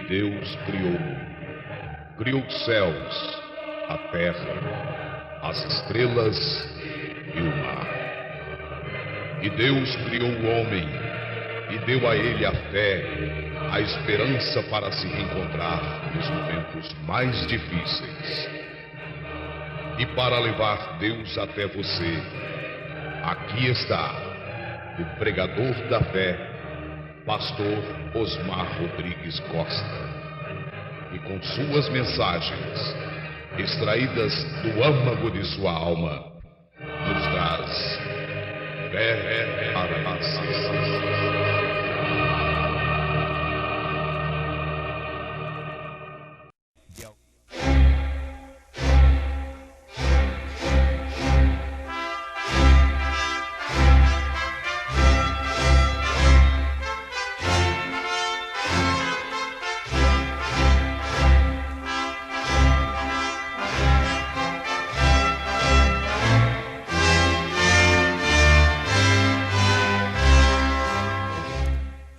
Deus criou os céus, a terra, as estrelas e o mar. E Deus criou o homem e deu a ele a fé, a esperança para se reencontrar nos momentos mais difíceis. E para levar Deus até você, aqui está o pregador da fé, Pastor Osmar Rodrigues Costa. E com suas mensagens, extraídas do âmago de sua alma, nos traz fé para nascer.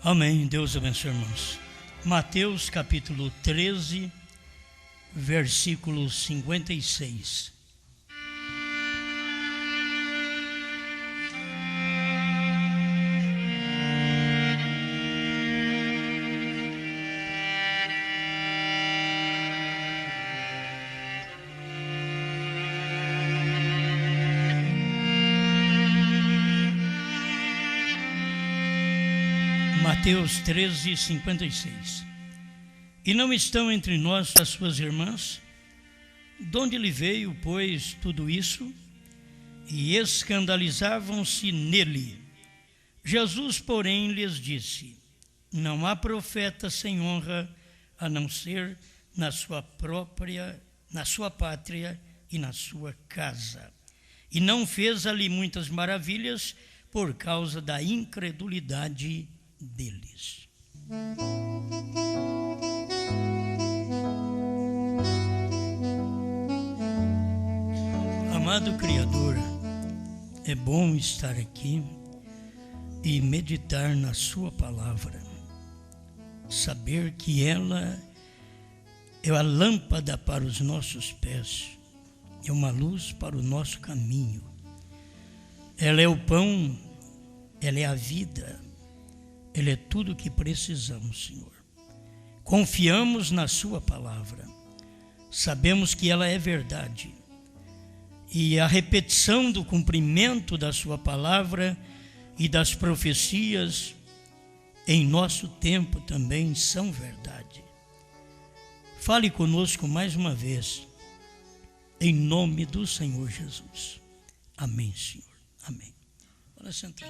Amém. Deus abençoe, irmãos. Mateus capítulo 13, versículo 56. Mateus 13, 56. E não estão entre nós as suas irmãs? De onde lhe veio, pois, tudo isso? E escandalizavam-se nele. Jesus, porém, lhes disse: não há profeta sem honra, a não ser na sua pátria e na sua casa. E não fez ali muitas maravilhas por causa da incredulidade deles. Amado Criador, é bom estar aqui e meditar na sua palavra, saber que ela é a lâmpada para os nossos pés, é uma luz para o nosso caminho, ela é o pão, ela é a vida, ela é tudo o que precisamos, Senhor. Confiamos na sua palavra, sabemos que ela é verdade, e a repetição do cumprimento da sua palavra e das profecias em nosso tempo também são verdade. Fale conosco mais uma vez, em nome do Senhor Jesus. Amém, Senhor. Amém. Bora sentar.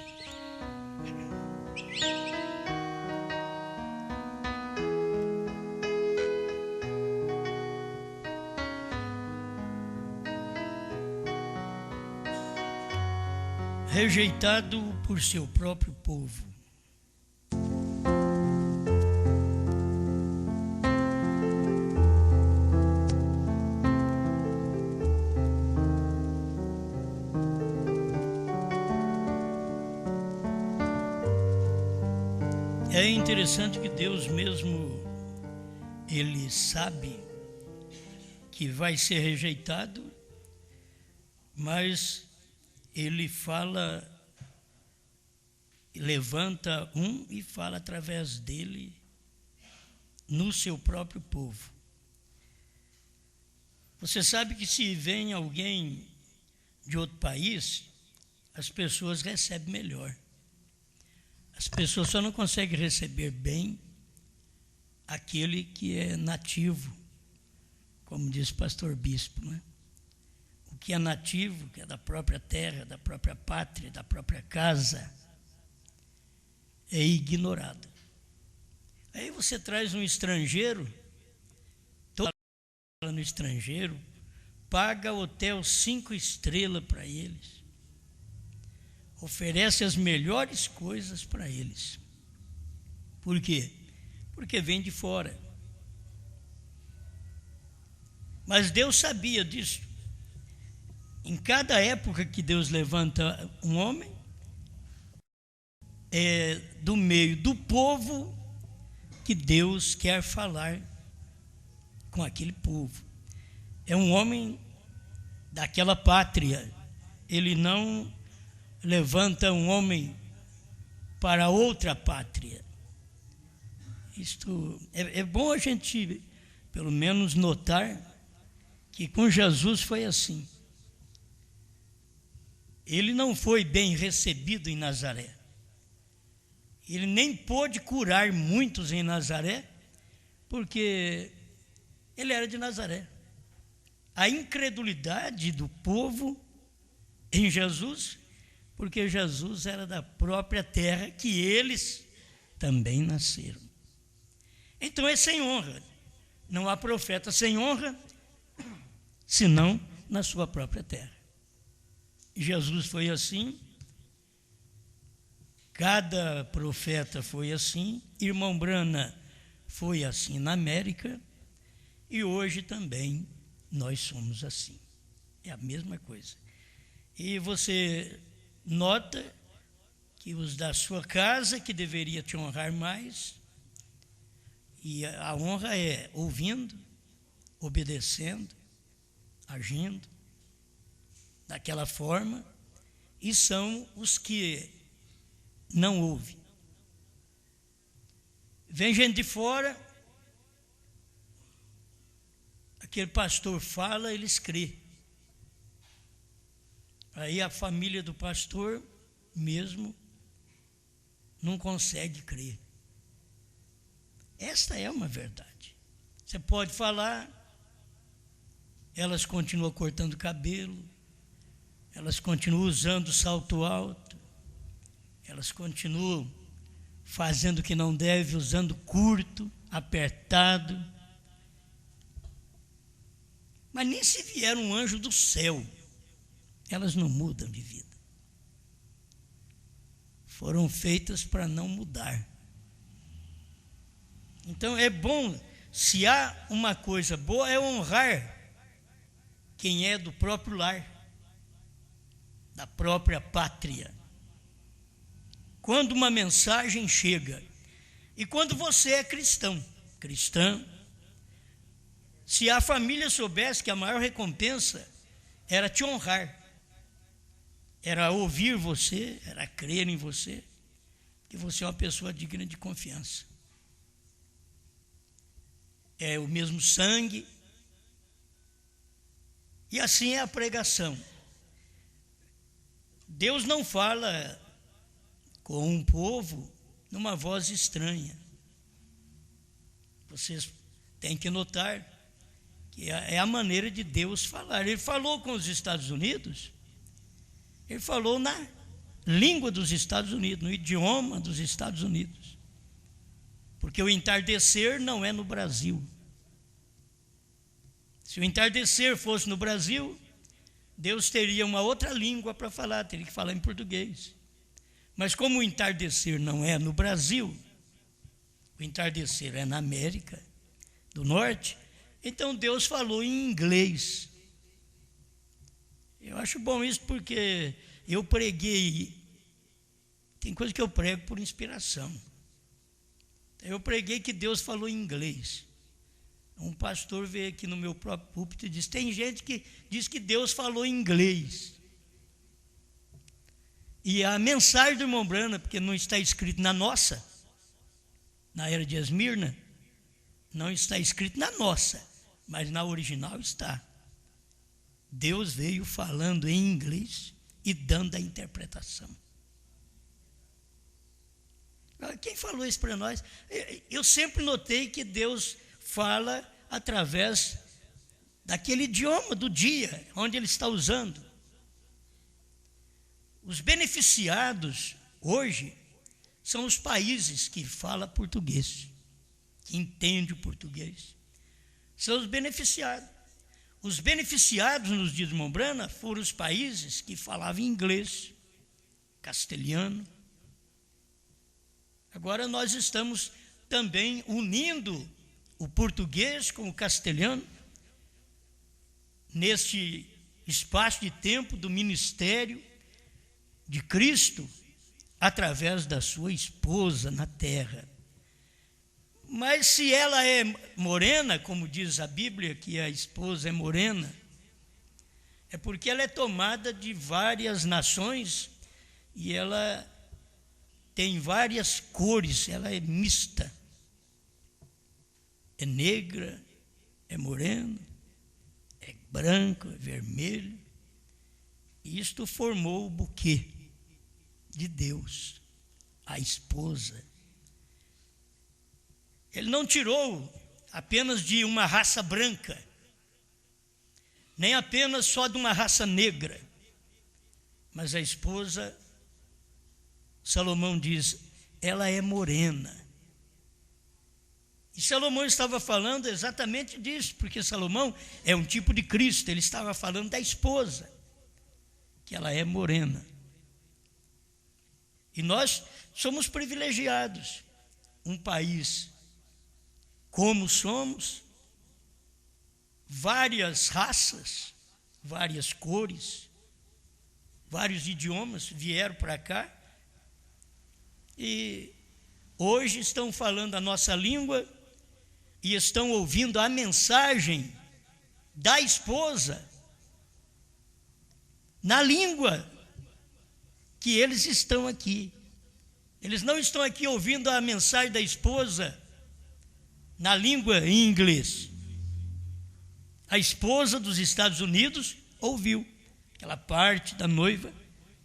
Rejeitado por seu próprio povo. É interessante que Deus mesmo, Ele sabe que vai ser rejeitado, mas Ele fala, levanta um e fala através dele no seu próprio povo. Você sabe que se vem alguém de outro país, as pessoas recebem melhor. As pessoas só não conseguem receber bem aquele que é nativo, como diz o pastor Bispo, né? O que é nativo, que é da própria terra, da própria pátria, da própria casa, é ignorado. Aí você traz um estrangeiro, todo no estrangeiro, paga hotel 5 estrelas para eles, oferece as melhores coisas para eles. Por quê? Porque vem de fora. Mas Deus sabia disso. Em cada época que Deus levanta um homem, do meio do povo que Deus quer falar com aquele povo. É um homem daquela pátria. Ele não levanta um homem para outra pátria. Isto é bom a gente, pelo menos, notar que com Jesus foi assim. Ele não foi bem recebido em Nazaré. Ele nem pôde curar muitos em Nazaré, porque ele era de Nazaré. A incredulidade do povo em Jesus, porque Jesus era da própria terra que eles também nasceram. Então é sem honra. Não há profeta sem honra, senão na sua própria terra. Jesus foi assim, cada profeta foi assim, irmão Brana foi assim na América, e hoje também nós somos assim. É a mesma coisa. E você nota que os da sua casa, que deveria te honrar mais, e a honra é ouvindo, obedecendo, agindo daquela forma, e são os que não ouvem. Vem gente de fora, aquele pastor fala, eles crêem. Aí a família do pastor mesmo não consegue crer. Esta é uma verdade. Você pode falar, elas continuam cortando cabelo, elas continuam usando salto alto, elas continuam fazendo o que não deve, usando curto, apertado. Mas nem se vier um anjo do céu, elas não mudam de vida. Foram feitas para não mudar. Então é bom, se há uma coisa boa, é honrar quem é do próprio lar, da própria pátria. Quando uma mensagem chega, e quando você é cristã, se a família soubesse que a maior recompensa era te honrar, era ouvir você, era crer em você, que você é uma pessoa digna de confiança. É o mesmo sangue, e assim é a pregação. Deus não fala com um povo numa voz estranha. Vocês têm que notar que é a maneira de Deus falar. Ele falou com os Estados Unidos, ele falou na língua dos Estados Unidos, no idioma dos Estados Unidos. Porque o entardecer não é no Brasil. Se o entardecer fosse no Brasil, Deus teria uma outra língua para falar, teria que falar em português. Mas como o entardecer não é no Brasil, o entardecer é na América do Norte, então Deus falou em inglês. Eu acho bom isso porque eu preguei, tem coisa que eu prego por inspiração. Eu preguei que Deus falou em inglês. Um pastor veio aqui no meu próprio púlpito e disse, tem gente que diz que Deus falou em inglês. E a mensagem do irmão Brana, porque não está escrito na nossa, na era de Esmirna, não está escrito na nossa, mas na original está. Deus veio falando em inglês e dando a interpretação. Quem falou isso para nós? Eu sempre notei que Deus fala através daquele idioma do dia, onde Ele está usando. Os beneficiados hoje são os países que falam português, que entendem o português. São os beneficiados. Os beneficiados nos dias de irmão Brana foram os países que falavam inglês, castelhano. Agora nós estamos também unindo o português com o castelhano neste espaço de tempo do ministério de Cristo através da sua esposa na terra. Mas se ela é morena, como diz a Bíblia, que a esposa é morena, é porque ela é tomada de várias nações e ela tem várias cores, ela é mista. É negra, é morena, é branco, é vermelho. E isto formou o buquê de Deus, a esposa. Ele não tirou apenas de uma raça branca, nem apenas só de uma raça negra, mas a esposa, Salomão diz, ela é morena. E Salomão estava falando exatamente disso, porque Salomão é um tipo de Cristo, ele estava falando da esposa, que ela é morena. E nós somos privilegiados, um país como somos, várias raças, várias cores, vários idiomas vieram para cá e hoje estão falando a nossa língua e estão ouvindo a mensagem da esposa na língua que eles estão aqui. Eles não estão aqui ouvindo a mensagem da esposa na língua em inglês. A esposa dos Estados Unidos ouviu, aquela parte da noiva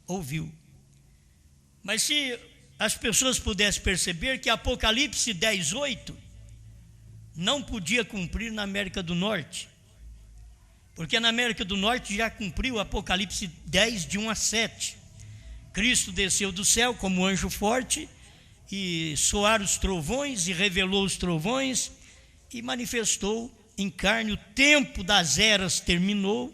ouviu. Mas se as pessoas pudessem perceber que Apocalipse 10:8 não podia cumprir na América do Norte, porque na América do Norte já cumpriu Apocalipse 10, de 1 a 7. Cristo desceu do céu como anjo forte, e soaram os trovões, e revelou os trovões, e manifestou em carne. O tempo das eras terminou,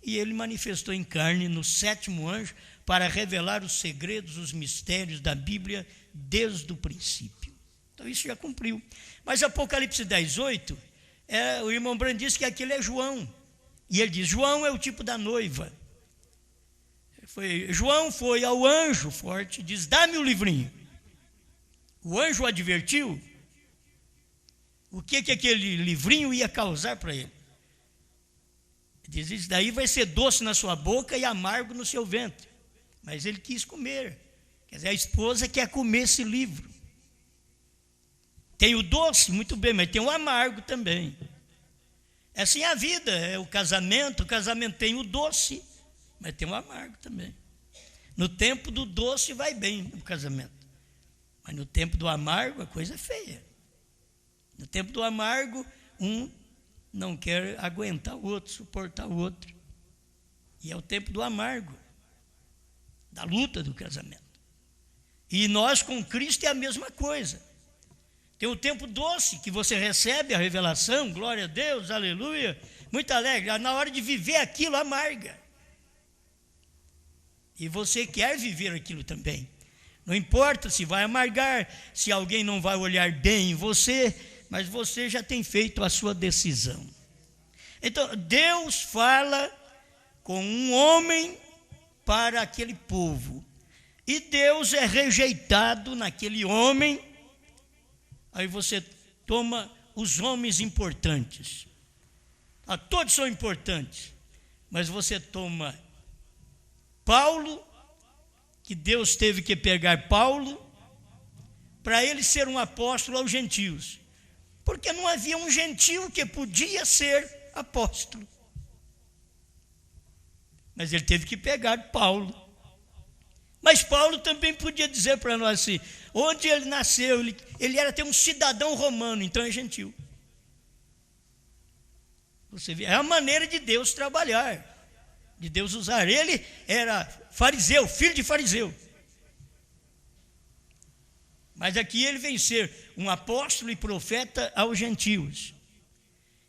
e ele manifestou em carne no 7º anjo, para revelar os segredos, os mistérios da Bíblia desde o princípio. Então isso já cumpriu. Mas Apocalipse 10:8, o irmão Brandt diz que aquele é João, e ele diz, João é o tipo da noiva. João foi ao anjo forte e diz, dá-me o livrinho. O anjo o advertiu o que aquele livrinho ia causar para ele. Ele diz, isso daí vai ser doce na sua boca e amargo no seu ventre. Mas ele quis comer. Quer dizer, a esposa quer comer esse livro. Tem o doce, muito bem, mas tem o amargo também. É assim a vida, é o casamento tem o doce, mas tem o amargo também. No tempo do doce vai bem o casamento. Mas no tempo do amargo, a coisa é feia. No tempo do amargo, um não quer aguentar o outro, suportar o outro. E é o tempo do amargo, da luta do casamento. E nós com Cristo é a mesma coisa. Tem o tempo doce, que você recebe a revelação, glória a Deus, aleluia, muito alegre. Na hora de viver aquilo, amarga. E você quer viver aquilo também. Não importa se vai amargar, se alguém não vai olhar bem em você, mas você já tem feito a sua decisão. Então, Deus fala com um homem para aquele povo. E Deus é rejeitado naquele homem. Aí você toma os homens importantes. Todos são importantes. Mas você toma Paulo, que Deus teve que pegar Paulo para ele ser um apóstolo aos gentios, porque não havia um gentio que podia ser apóstolo. Mas ele teve que pegar Paulo. Mas Paulo também podia dizer para nós assim, onde ele nasceu, ele era até um cidadão romano, então é gentil. Você vê, é a maneira de Deus trabalhar, de Deus usar. Ele era fariseu, filho de fariseu. Mas aqui ele vem ser um apóstolo e profeta aos gentios.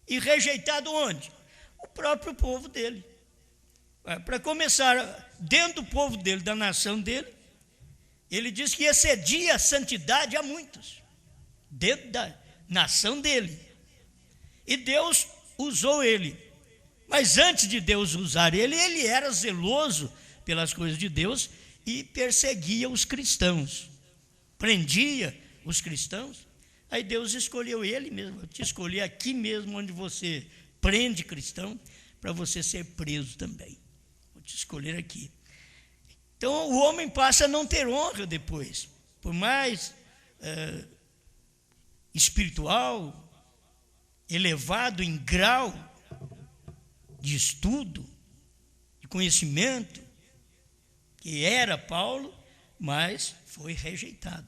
E rejeitado onde? O próprio povo dele. Para começar, dentro do povo dele, da nação dele, ele diz que excedia a santidade a muitos, dentro da nação dele. E Deus usou ele. Mas antes de Deus usar ele, ele era zeloso pelas coisas de Deus e perseguia os cristãos. Prendia os cristãos, Aí Deus escolheu ele mesmo. Eu te escolhi aqui mesmo onde você prende cristão, para você ser preso também. Vou te escolher aqui. Então o homem passa a não ter honra depois. Por mais espiritual, elevado em grau de estudo, de conhecimento, que era Paulo, mas foi rejeitado.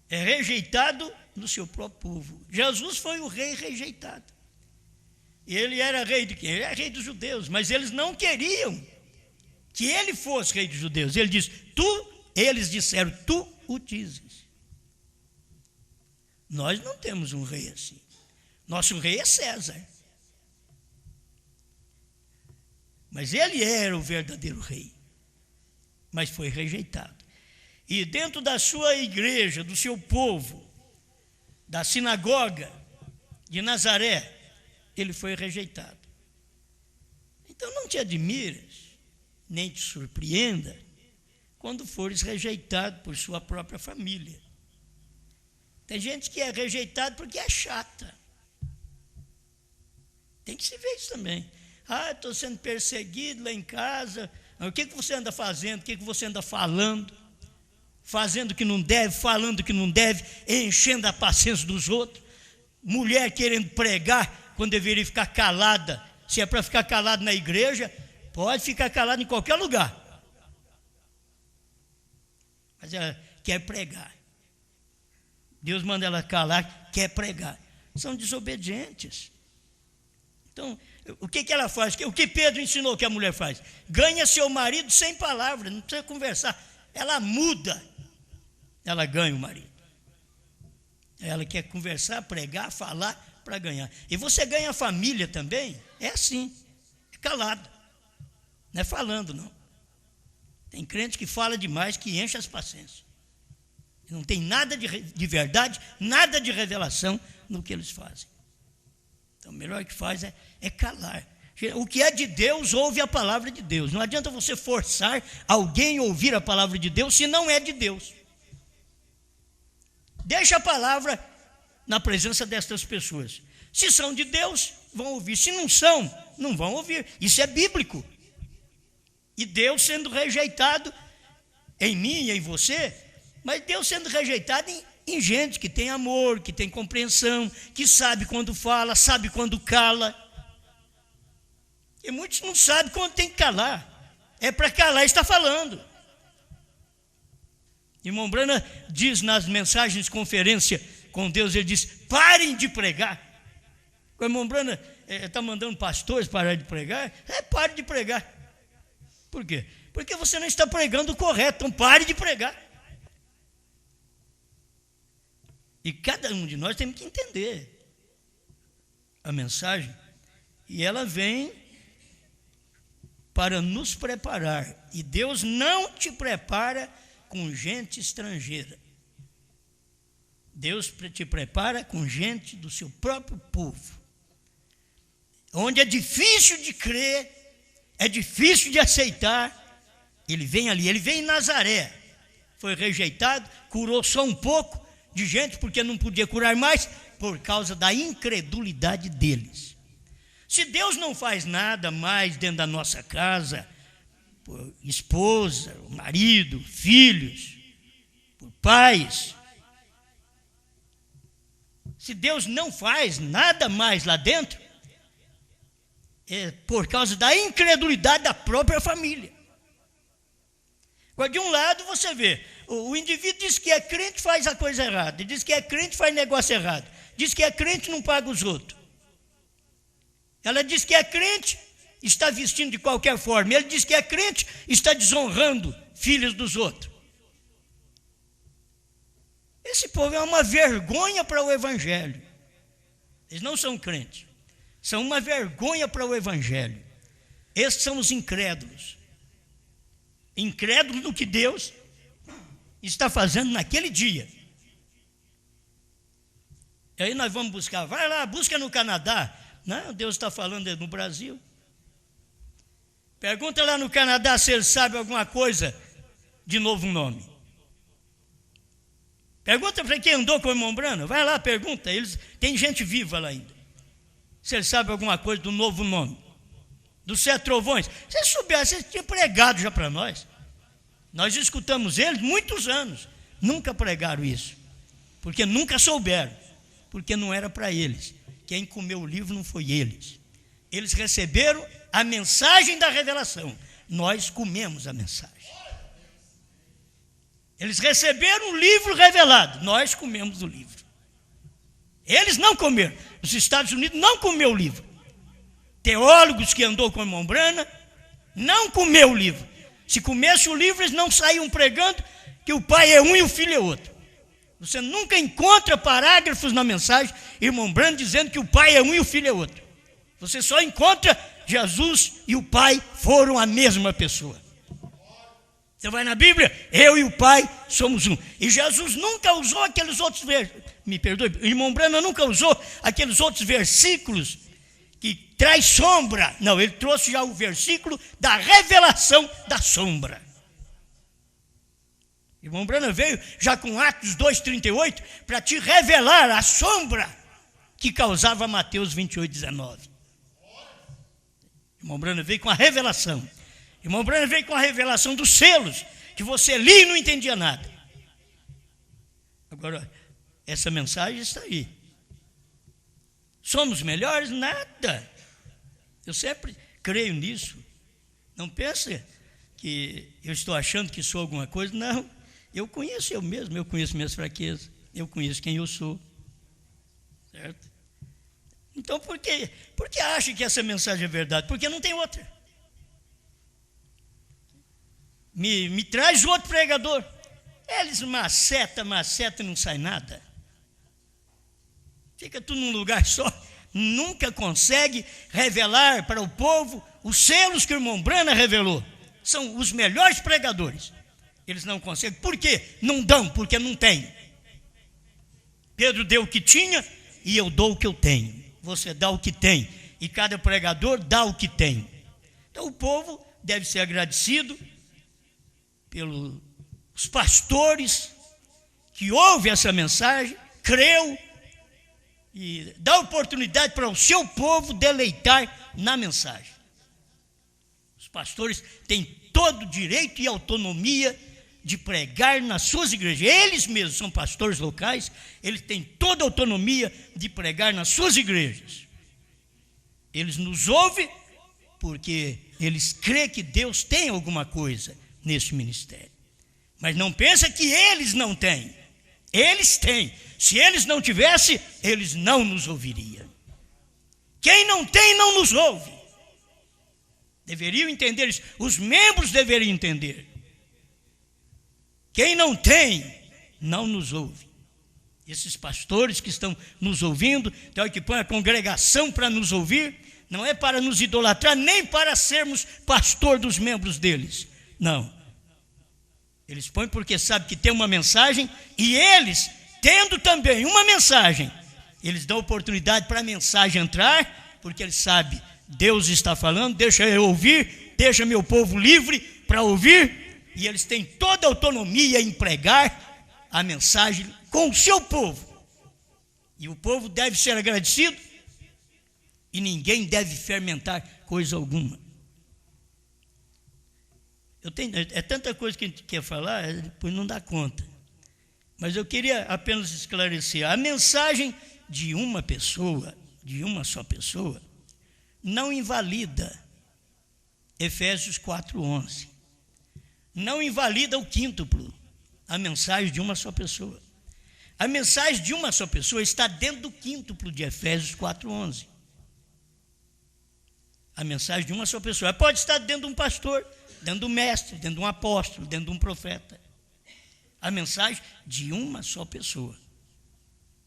É rejeitado no seu próprio povo. Jesus foi o rei rejeitado. E ele era rei de quem? Ele era rei dos judeus, mas eles não queriam que ele fosse rei dos judeus. Ele diz, eles disseram, tu o dizes. Nós não temos um rei assim. Nosso rei é César. Mas ele era o verdadeiro rei, mas foi rejeitado. E dentro da sua igreja, do seu povo, da sinagoga de Nazaré, ele foi rejeitado. Então não te admires, nem te surpreenda, quando fores rejeitado por sua própria família. Tem gente que é rejeitado porque é chata. Tem que se ver isso também. Estou sendo perseguido lá em casa. O que você anda fazendo? O que você anda falando? Fazendo o que não deve, falando o que não deve, enchendo a paciência dos outros. Mulher querendo pregar quando deveria ficar calada. Se é para ficar calado na igreja, pode ficar calado em qualquer lugar. Mas ela quer pregar. Deus manda ela calar, quer pregar. São desobedientes. Então, o que ela faz? O que Pedro ensinou que a mulher faz? Ganha seu marido sem palavras, não precisa conversar. Ela muda, ela ganha o marido. Ela quer conversar, pregar, falar para ganhar. E você ganha a família também? É assim, é calado. Não é falando, não. Tem crente que fala demais, que enche as paciências. Não tem nada de verdade, nada de revelação no que eles fazem. Então, o melhor que faz é calar. O que é de Deus, ouve a palavra de Deus. Não adianta você forçar alguém a ouvir a palavra de Deus se não é de Deus. Deixa a palavra na presença destas pessoas. Se são de Deus, vão ouvir. Se não são, não vão ouvir. Isso é bíblico. E Deus sendo rejeitado em mim e em você, mas Deus sendo rejeitado em gente que tem amor, que tem compreensão, que sabe quando fala, sabe quando cala. E muitos não sabem quando tem que calar. É para calar e está falando. Irmão Brana diz nas mensagens de conferência com Deus, ele diz, parem de pregar. O irmão Brana está mandando pastores parar de pregar. Pare de pregar. Por quê? Porque você não está pregando o correto, então pare de pregar. E cada um de nós temos que entender a mensagem. E ela vem para nos preparar. E Deus não te prepara com gente estrangeira. Deus te prepara com gente do seu próprio povo. Onde é difícil de crer, é difícil de aceitar. Ele vem ali, ele vem em Nazaré. Foi rejeitado, curou só um pouco de gente, porque não podia curar mais, por causa da incredulidade deles. Se Deus não faz nada mais dentro da nossa casa, por esposa, marido, filhos, por pais, se Deus não faz nada mais lá dentro, é por causa da incredulidade da própria família. Agora, de um lado você vê, o indivíduo diz que é crente, faz a coisa errada, diz que é crente, faz negócio errado, diz que é crente, não paga os outros. Ela diz que é crente, está vestindo de qualquer forma. Ele diz que é crente, está desonrando filhos dos outros. Esse povo é uma vergonha para o evangelho. Eles não são crentes, são uma vergonha para o evangelho. Esses são os incrédulos. Incrédulos do que Deus está fazendo naquele dia. E aí nós vamos buscar, vai lá, busca no Canadá. Não, Deus está falando no Brasil. Pergunta lá no Canadá se ele sabe alguma coisa de Novo Nome. Pergunta para quem andou com o irmão Brana, vai lá, pergunta, tem gente viva lá ainda. Se ele sabe alguma coisa do novo nome, dos 7 trovões. Se ele soubesse, ele tinha pregado já para nós. Nós escutamos eles muitos anos, nunca pregaram isso, porque nunca souberam, porque não era para eles. Quem comeu o livro não foi eles. Eles receberam a mensagem da revelação, nós comemos a mensagem. Eles receberam o livro revelado, nós comemos o livro. Eles não comeram. Os Estados Unidos não comeu o livro. Teólogos que andou com o irmão Brana não comeu o livro. Se comesse o livro, eles não saíam pregando que o pai é um e o filho é outro. Você nunca encontra parágrafos na mensagem, irmão Brana, dizendo que o pai é um e o filho é outro. Você só encontra Jesus e o pai foram a mesma pessoa. Você vai na Bíblia, eu e o pai somos um. E Jesus nunca usou aqueles outros versículos. Me perdoe, o irmão Brana nunca usou aqueles outros versículos que traz sombra. Não, ele trouxe já o versículo da revelação da sombra. O irmão Brana veio já com Atos 2,38 para te revelar a sombra que causava Mateus 28,19. O irmão Brana veio com a revelação. O irmão Brana veio com a revelação dos selos, que você lia e não entendia nada. Agora, essa mensagem está aí. Somos melhores? Nada. Eu sempre creio nisso. Não pense que eu estou achando que sou alguma coisa. Não. Eu conheço eu mesmo, eu conheço minhas fraquezas, eu conheço quem eu sou. Certo? Então, por que acha que essa mensagem é verdade? Porque não tem outra. Me traz outro pregador. Eles maceta e não sai nada. Fica tudo num lugar só. Nunca consegue revelar para o povo os selos que o irmão Brana revelou. São os melhores pregadores. Eles não conseguem. Por quê? Não dão, porque não tem. Pedro deu o que tinha e eu dou o que eu tenho. Você dá o que tem. E cada pregador dá o que tem. Então o povo deve ser agradecido pelos pastores que ouvem essa mensagem, creu e dá oportunidade para o seu povo deleitar na mensagem. Os pastores têm todo o direito e autonomia de pregar nas suas igrejas. Eles mesmos são pastores locais, eles têm toda a autonomia de pregar nas suas igrejas. Eles nos ouvem porque eles creem que Deus tem alguma coisa nesse ministério. Mas não pensa que eles não têm. Eles têm. Se eles não tivessem, eles não nos ouviriam. Quem não tem, não nos ouve. Deveriam entender isso. Os membros deveriam entender. Quem não tem, não nos ouve. Esses pastores que estão nos ouvindo, então que põe a congregação para nos ouvir, não é para nos idolatrar, nem para sermos pastor dos membros deles. Não. Eles põem porque sabem que tem uma mensagem e eles, tendo também uma mensagem, eles dão oportunidade para a mensagem entrar, porque eles sabem, Deus está falando, deixa eu ouvir, deixa meu povo livre para ouvir, e eles têm toda a autonomia em pregar a mensagem com o seu povo. E o povo deve ser agradecido e ninguém deve fermentar coisa alguma. É tanta coisa que a gente quer falar, depois não dá conta. Mas eu queria apenas esclarecer. A mensagem de uma pessoa, de uma só pessoa, não invalida Efésios 4:11. Não invalida o quíntuplo, a mensagem de uma só pessoa. A mensagem de uma só pessoa está dentro do quíntuplo de Efésios 4:11. A mensagem de uma só pessoa. Ela pode estar dentro de um pastor, dentro de um mestre, dentro de um apóstolo, dentro de um profeta. A mensagem de uma só pessoa.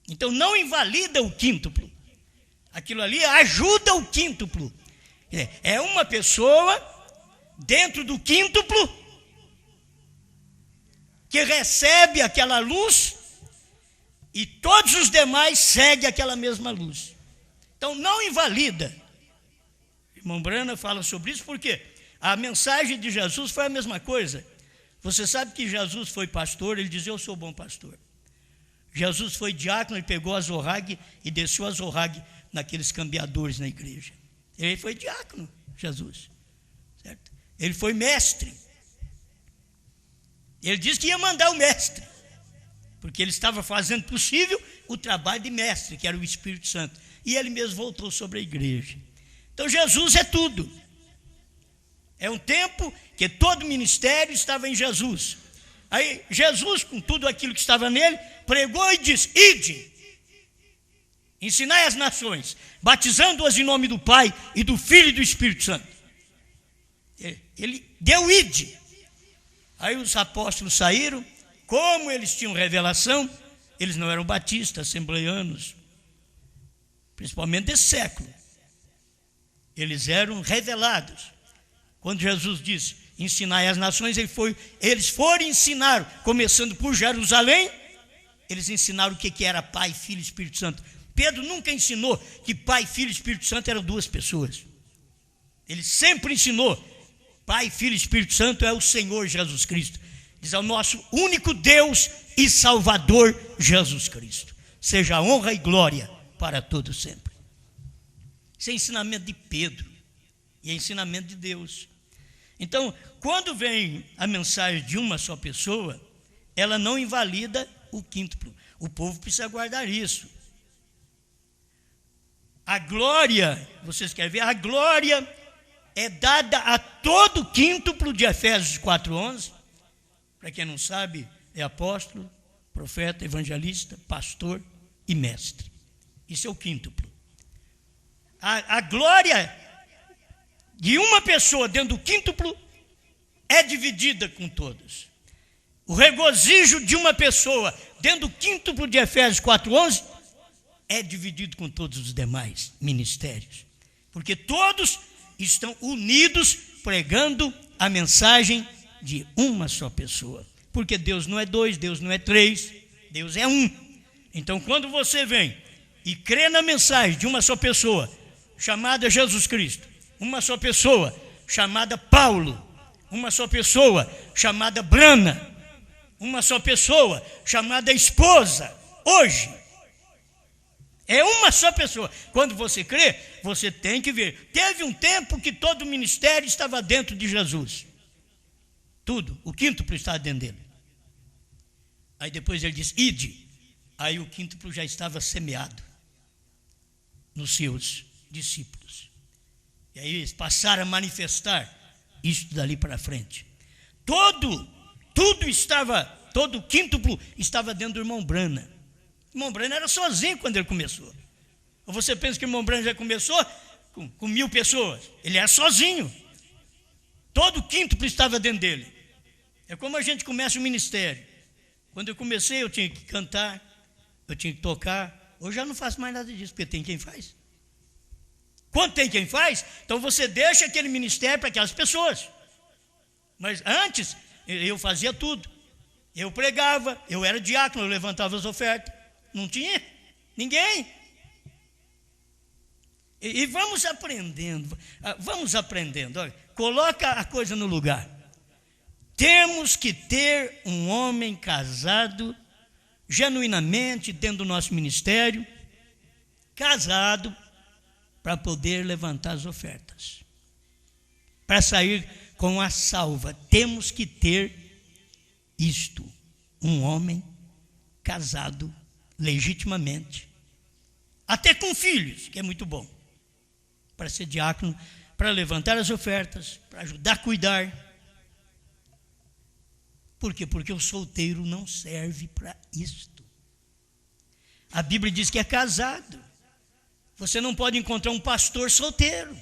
Então não invalida o quíntuplo. Aquilo ali ajuda o quíntuplo. É uma pessoa dentro do quíntuplo que recebe aquela luz e todos os demais seguem aquela mesma luz. Então não invalida. O irmão Brana fala sobre isso porque a mensagem de Jesus foi a mesma coisa. Você sabe que Jesus foi pastor, ele dizia, eu sou bom pastor. Jesus foi diácono, ele pegou a zorrague e desceu a zorrague naqueles cambiadores na igreja. Ele foi diácono, Jesus. Certo? Ele foi mestre. Ele disse que ia mandar o mestre, porque ele estava fazendo possível o trabalho de mestre, que era o Espírito Santo. E ele mesmo voltou sobre a igreja. Então Jesus é tudo. É um tempo que todo ministério estava em Jesus. Aí Jesus, com tudo aquilo que estava nele, pregou e disse: ide, ensinai as nações, batizando-as em nome do Pai e do Filho e do Espírito Santo. Ele deu ide. Aí os apóstolos saíram, como eles tinham revelação, eles não eram batistas, assembleianos, principalmente desse século. Eles eram revelados. Quando Jesus disse, ensinai as nações, eles foram ensinar, começando por Jerusalém, eles ensinaram o que era Pai, Filho e Espírito Santo. Pedro nunca ensinou que Pai, Filho e Espírito Santo eram duas pessoas. Ele sempre ensinou, Pai, Filho e Espírito Santo é o Senhor Jesus Cristo. Diz ao nosso único Deus e Salvador Jesus Cristo. Seja honra e glória para todos sempre. Isso é ensinamento de Pedro e é ensinamento de Deus. Então, quando vem a mensagem de uma só pessoa, ela não invalida o quíntuplo. O povo precisa guardar isso. A glória, vocês querem ver? A glória é dada a todo o quíntuplo de Efésios 4:11. Para quem não sabe, é apóstolo, profeta, evangelista, pastor e mestre. Isso é o quíntuplo. A glória de uma pessoa dentro do quíntuplo é dividida com todos. O regozijo de uma pessoa dentro do quíntuplo de Efésios 4:11 é dividido com todos os demais ministérios. Porque todos estão unidos pregando a mensagem de uma só pessoa. Porque Deus não é dois, Deus não é três, Deus é um. Então, quando você vem e crê na mensagem de uma só pessoa, chamada Jesus Cristo, uma só pessoa chamada Paulo, uma só pessoa chamada Brana, uma só pessoa chamada esposa, hoje, é uma só pessoa. Quando você crê, você tem que ver. Teve um tempo que todo o ministério estava dentro de Jesus. Tudo, o quíntuplo estava dentro dele. Aí depois ele diz, ide. Aí o quíntuplo já estava semeado nos seus discípulos. E aí eles passaram a manifestar isso dali para frente. Todo o quíntuplo estava dentro do irmão Brana. O irmão Brana era sozinho quando ele começou. Ou você pensa que o irmão Brana já começou com 1000 pessoas? Ele era sozinho. Todo o quíntuplo estava dentro dele. É como a gente começa o ministério. Quando eu comecei, eu tinha que cantar, eu tinha que tocar. Hoje já não faço mais nada disso, porque tem quem faz. Quando tem quem faz, então você deixa aquele ministério para aquelas pessoas. Mas antes, eu fazia tudo. Eu pregava, eu era diácono, eu levantava as ofertas. Não tinha ninguém. E vamos aprendendo. Olha, coloca a coisa no lugar. Temos que ter um homem casado, genuinamente, dentro do nosso ministério, casado, para poder levantar as ofertas. Para sair com a salva, temos que ter isto. Um homem casado, legitimamente, até com filhos, que é muito bom, para ser diácono, para levantar as ofertas, para ajudar a cuidar. Por quê? Porque o solteiro não serve para isto. A Bíblia diz que é casado. Você não pode encontrar um pastor solteiro.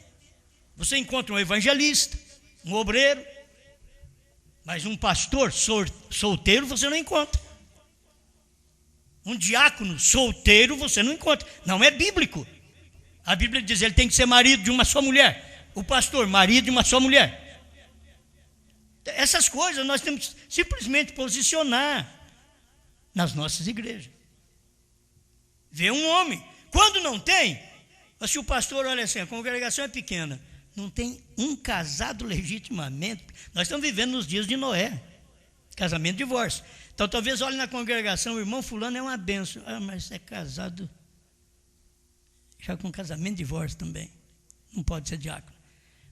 Você encontra um evangelista, um obreiro, mas um pastor solteiro você não encontra. Um diácono solteiro você não encontra. Não é bíblico. A Bíblia diz que ele tem que ser marido de uma só mulher. O pastor, marido de uma só mulher. Essas coisas nós temos que simplesmente posicionar nas nossas igrejas. Ver um homem. Quando não tem, se o pastor, olha assim, a congregação é pequena, não tem um casado legitimamente. Nós estamos vivendo nos dias de Noé. Casamento, divórcio. Então, talvez olhe na congregação, o irmão fulano é uma bênção. Ah, mas é casado já com casamento, divórcio também. Não pode ser diácono.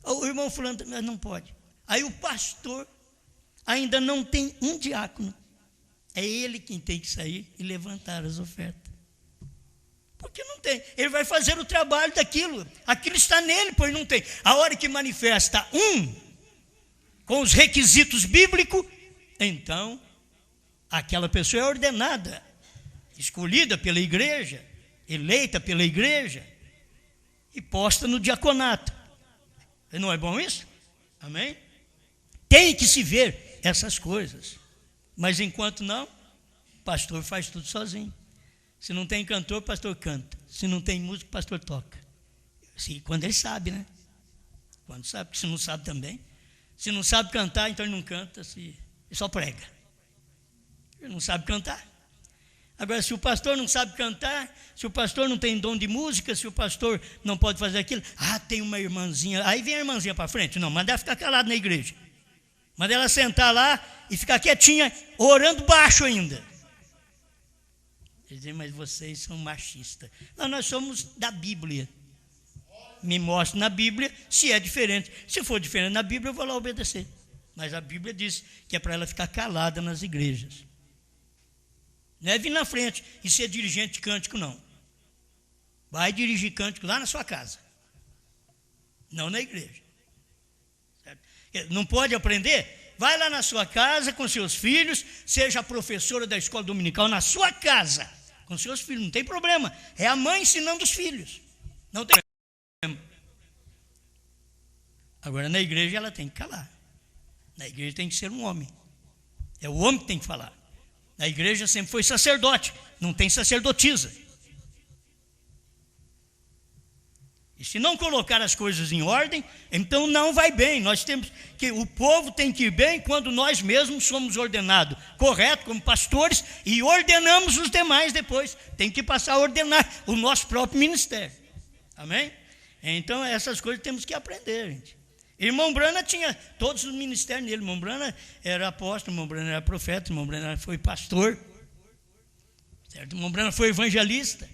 O irmão fulano também não pode. Aí o pastor ainda não tem um diácono. É ele quem tem que sair e levantar as ofertas. Porque não tem. Ele vai fazer o trabalho daquilo. Aquilo está nele, pois não tem. A hora que manifesta com os requisitos bíblicos, então, aquela pessoa é ordenada, escolhida pela igreja, eleita pela igreja e posta no diaconato. Não é bom isso? Amém? Tem que se ver essas coisas. Mas enquanto não, o pastor faz tudo sozinho. Se não tem cantor, o pastor canta. Se não tem músico, o pastor toca. Quando ele sabe, né? Quando sabe, porque se não sabe também. Se não sabe cantar, então ele não canta, ele só prega. Ele não sabe cantar. Agora, se o pastor não sabe cantar, se o pastor não tem dom de música, se o pastor não pode fazer aquilo, tem uma irmãzinha, aí vem a irmãzinha para frente. Não, manda ela ficar calada na igreja. Manda ela sentar lá e ficar quietinha, orando baixo ainda. Eles dizem, mas vocês são machistas. Não, nós somos da Bíblia. Me mostra na Bíblia se é diferente. Se for diferente na Bíblia, eu vou lá obedecer. Mas a Bíblia diz que é para ela ficar calada nas igrejas. Não é vir na frente e ser dirigente de cântico, não. Vai dirigir cântico lá na sua casa. Não na igreja. Certo? Não pode aprender? Vai lá na sua casa com seus filhos, seja a professora da escola dominical na sua casa, com seus filhos, não tem problema. É a mãe ensinando os filhos. Não tem problema. Agora, na igreja ela tem que calar. Na igreja tem que ser um homem. É o homem que tem que falar. Na igreja sempre foi sacerdote, não tem sacerdotisa. E se não colocar as coisas em ordem, então não vai bem. O povo tem que ir bem quando nós mesmos somos ordenados, correto, como pastores, e ordenamos os demais depois. Tem que passar a ordenar o nosso próprio ministério. Amém? Então essas coisas temos que aprender, gente. Irmão Brana tinha todos os ministérios nele. Irmão Brana era apóstolo, irmão Brana era profeta, irmão Brana foi pastor, certo? Irmão Brana foi evangelista,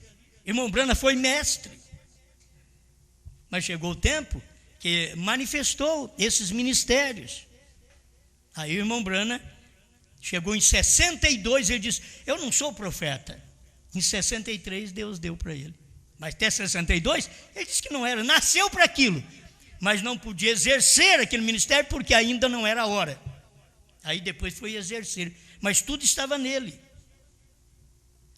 irmão Brana foi mestre. Mas chegou o tempo que manifestou esses ministérios. Aí o irmão Brana chegou em 62, ele disse, eu não sou profeta. Em 63 Deus deu para ele. Mas até 62 ele disse que não era, nasceu para aquilo. Mas não podia exercer aquele ministério porque ainda não era a hora. Aí depois foi exercer. Mas tudo estava nele.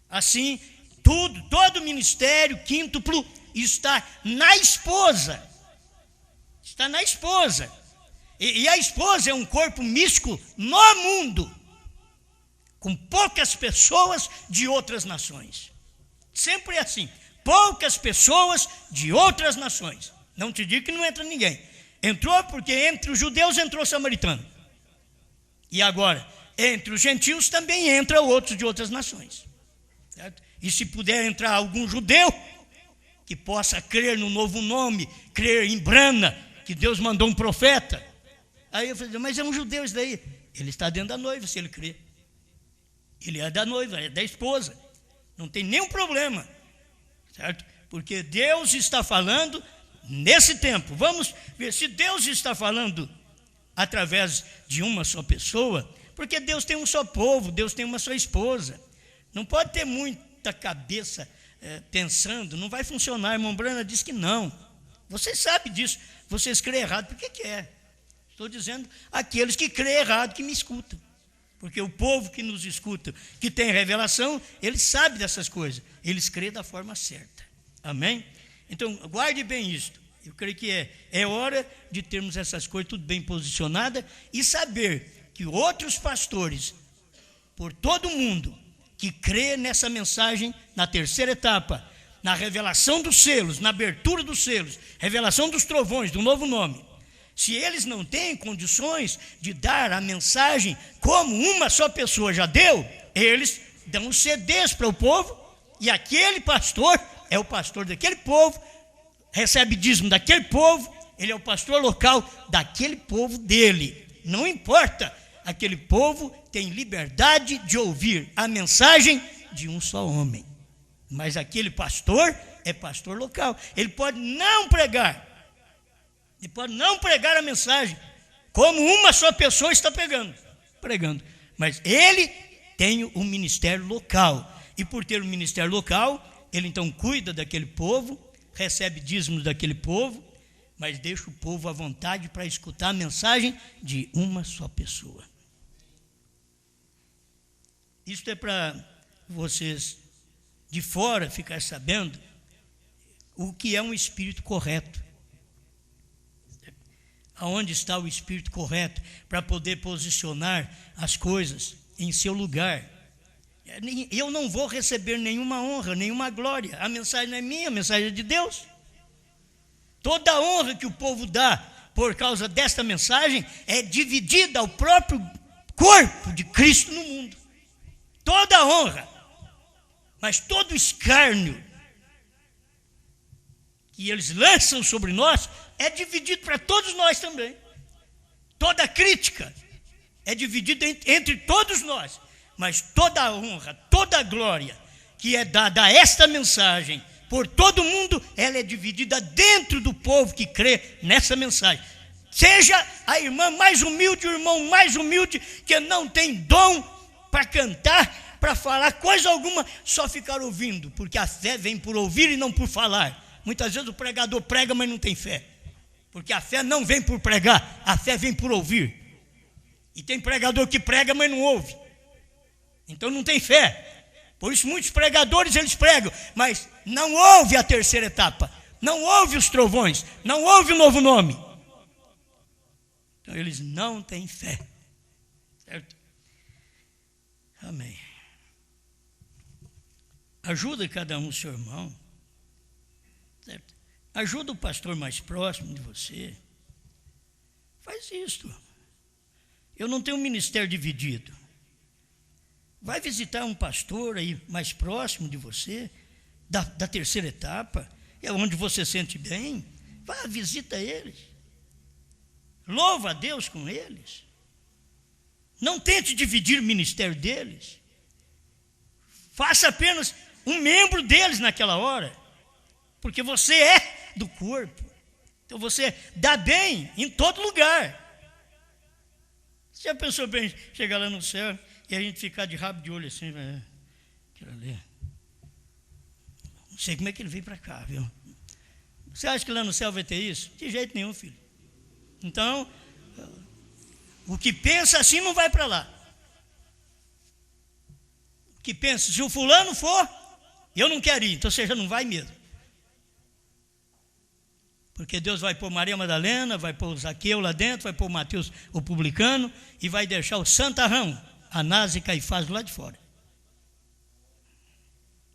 Assim, todo o ministério quíntuplo está na esposa. Está na esposa. E a esposa é um corpo místico no mundo, com poucas pessoas de outras nações. Sempre é assim. Poucas pessoas de outras nações. Não te digo que não entra ninguém. Entrou porque entre os judeus entrou samaritano. E agora, entre os gentios também entra outros de outras nações. Certo? E se puder entrar algum judeu que possa crer no novo nome, crer em Brana, que Deus mandou um profeta. Aí eu falei, mas é um judeu isso daí. Ele está dentro da noiva, se ele crer. Ele é da noiva, é da esposa. Não tem nenhum problema. Certo? Porque Deus está falando nesse tempo. Vamos ver se Deus está falando através de uma só pessoa, porque Deus tem um só povo, Deus tem uma só esposa. Não pode ter muita cabeça pensando, não vai funcionar. Irmão Brana diz que não. Vocês sabem disso. Vocês creem errado, por que é? Estou dizendo aqueles que creem errado, que me escutam. Porque o povo que nos escuta, que tem revelação, eles sabem dessas coisas. Eles creem da forma certa. Amém? Então, guarde bem isto. Eu creio que é hora de termos essas coisas tudo bem posicionadas e saber que outros pastores, por todo o mundo, que crê nessa mensagem, na terceira etapa, na revelação dos selos, na abertura dos selos, revelação dos trovões, do novo nome, se eles não têm condições de dar a mensagem como uma só pessoa já deu, eles dão os CDs para o povo, e aquele pastor é o pastor daquele povo, recebe dízimo daquele povo, ele é o pastor local daquele povo dele. Não importa aquele povo tem liberdade de ouvir a mensagem de um só homem. Mas aquele pastor é pastor local. Ele pode não pregar. Ele pode não pregar a mensagem, como uma só pessoa está pregando. Mas ele tem um ministério local. E por ter um ministério local, ele então cuida daquele povo, recebe dízimos daquele povo, mas deixa o povo à vontade para escutar a mensagem de uma só pessoa. Isto é para vocês de fora ficar sabendo o que é um espírito correto. Aonde está o espírito correto para poder posicionar as coisas em seu lugar. Eu não vou receber nenhuma honra, nenhuma glória. A mensagem não é minha, a mensagem é de Deus. Toda a honra que o povo dá por causa desta mensagem é dividida ao próprio corpo de Cristo no mundo. Toda a honra, mas todo o escárnio que eles lançam sobre nós é dividido para todos nós também. Toda a crítica é dividida entre todos nós, mas toda a honra, toda a glória que é dada a esta mensagem por todo mundo, ela é dividida dentro do povo que crê nessa mensagem. Seja a irmã mais humilde, o irmão mais humilde, que não tem dom para cantar, para falar coisa alguma, só ficar ouvindo, porque a fé vem por ouvir e não por falar. Muitas vezes o pregador prega, mas não tem fé, porque a fé não vem por pregar, a fé vem por ouvir. E tem pregador que prega, mas não ouve, então não tem fé. Por isso muitos pregadores eles pregam, mas não ouve a terceira etapa, não ouve os trovões, não ouve o novo nome. Então eles não têm fé, certo? Amém. Ajuda cada um o seu irmão, certo? Ajuda o pastor mais próximo de você. Faz isto. Eu não tenho um ministério dividido. Vai visitar um pastor aí mais próximo de você, da terceira etapa, é onde você sente bem. Vá, visita eles. Louva a Deus com eles. Não tente dividir o ministério deles. Faça apenas um membro deles naquela hora, porque você é do corpo. Então você dá bem em todo lugar. Você já pensou bem chegar lá no céu e a gente ficar de rabo de olho assim, quero ler. Não sei como é que ele veio para cá, viu? Você acha que lá no céu vai ter isso? De jeito nenhum, filho. Então, o que pensa assim não vai para lá. O que pensa, se o fulano for, eu não quero ir, então você já não vai mesmo. Porque Deus vai pôr Maria Madalena, vai pôr o Zaqueu lá dentro, vai pôr o Mateus, o publicano, e vai deixar o santarrão, Anás e Caifás lá de fora.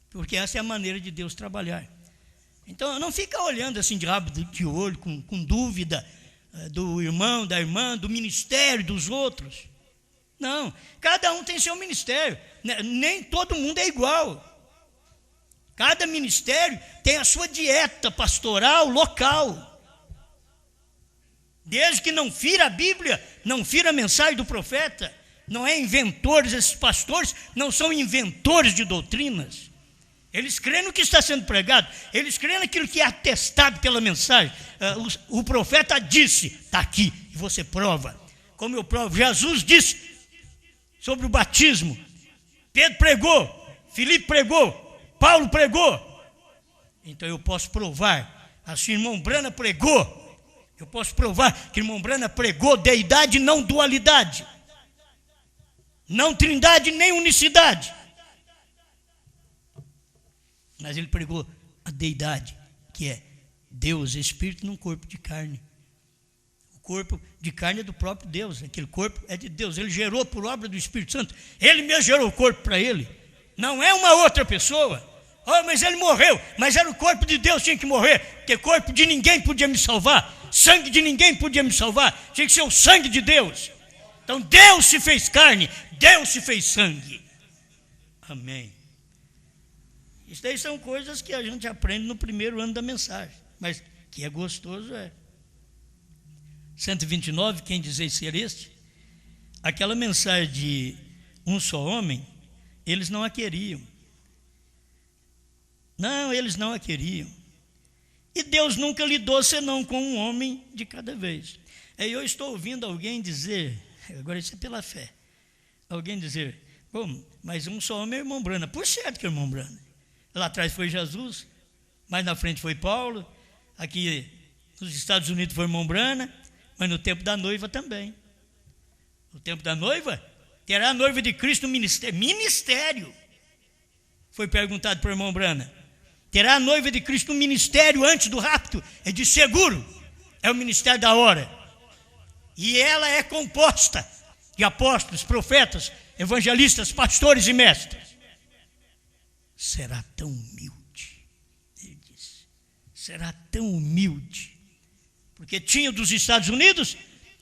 Porque essa é a maneira de Deus trabalhar. Então não fica olhando assim de rabo de olho, com dúvida do irmão, da irmã, do ministério dos outros. Não, cada um tem seu ministério, nem todo mundo é igual. Cada ministério tem a sua dieta pastoral local. Desde que não fira a Bíblia, não fira a mensagem do profeta, não é inventores, esses pastores não são inventores de doutrinas. Eles creem no que está sendo pregado, eles creem naquilo que é atestado pela mensagem. O profeta disse, está aqui, e você prova. Como eu provo, Jesus disse sobre o batismo, Pedro pregou, Filipe pregou, Paulo pregou. Então eu posso provar, assim irmão Brana pregou, eu posso provar que irmão Brana pregou deidade, não dualidade, não trindade, nem unicidade. Mas ele pregou a deidade, que é Deus, Espírito num corpo de carne. O corpo de carne é do próprio Deus, aquele corpo é de Deus, ele gerou por obra do Espírito Santo, ele mesmo gerou o corpo para ele, não é uma outra pessoa. Oh, mas ele morreu, mas era o corpo de Deus, tinha que morrer, porque corpo de ninguém podia me salvar, sangue de ninguém podia me salvar, tinha que ser o sangue de Deus. Então Deus se fez carne, Deus se fez sangue. Amém. Isso daí são coisas que a gente aprende no primeiro ano da mensagem, mas que é gostoso, é. 129, quem dizer ser este? aquela mensagem de um só homem, eles não a queriam. Não, eles não a queriam. E Deus nunca lidou senão com um homem de cada vez. Aí eu estou ouvindo alguém dizer, agora isso é pela fé, alguém dizer, bom, mas um só homem é o irmão Brana. Por certo que é o irmão Brana. Lá atrás foi Jesus, mais na frente foi Paulo, aqui nos Estados Unidos foi o irmão Brana, mas no tempo da noiva também. No tempo da noiva, terá a noiva de Cristo ministério. Foi perguntado para o irmão Brana. Terá a noiva de Cristo um ministério antes do rapto? É de seguro. É o ministério da hora. E ela é composta de apóstolos, profetas, evangelistas, pastores e mestres. Será tão humilde, ele disse. Será tão humilde. Porque tinha dos Estados Unidos,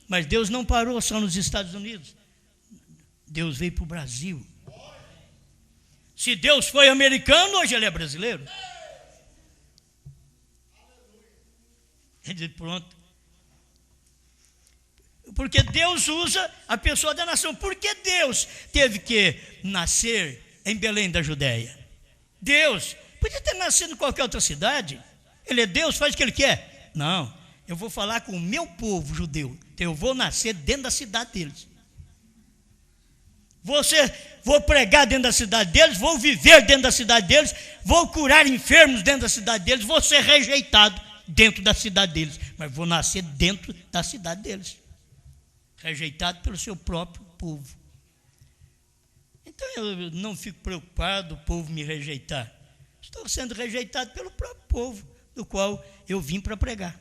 mas Deus não parou só nos Estados Unidos. Deus veio para o Brasil. Se Deus foi americano, hoje ele é brasileiro. Ele diz, pronto. Porque Deus usa a pessoa da nação. Por que Deus teve que nascer em Belém da Judéia? Deus podia ter nascido em qualquer outra cidade. Ele é Deus, faz o que ele quer. Não, eu vou falar com o meu povo judeu. Então eu vou nascer dentro da cidade deles. Vou pregar dentro da cidade deles, vou viver dentro da cidade deles, vou curar enfermos dentro da cidade deles, vou ser rejeitado dentro da cidade deles, mas vou nascer dentro da cidade deles, rejeitado pelo seu próprio povo. Então eu não fico preocupado o povo me rejeitar. Estou sendo rejeitado pelo próprio povo, do qual eu vim para pregar.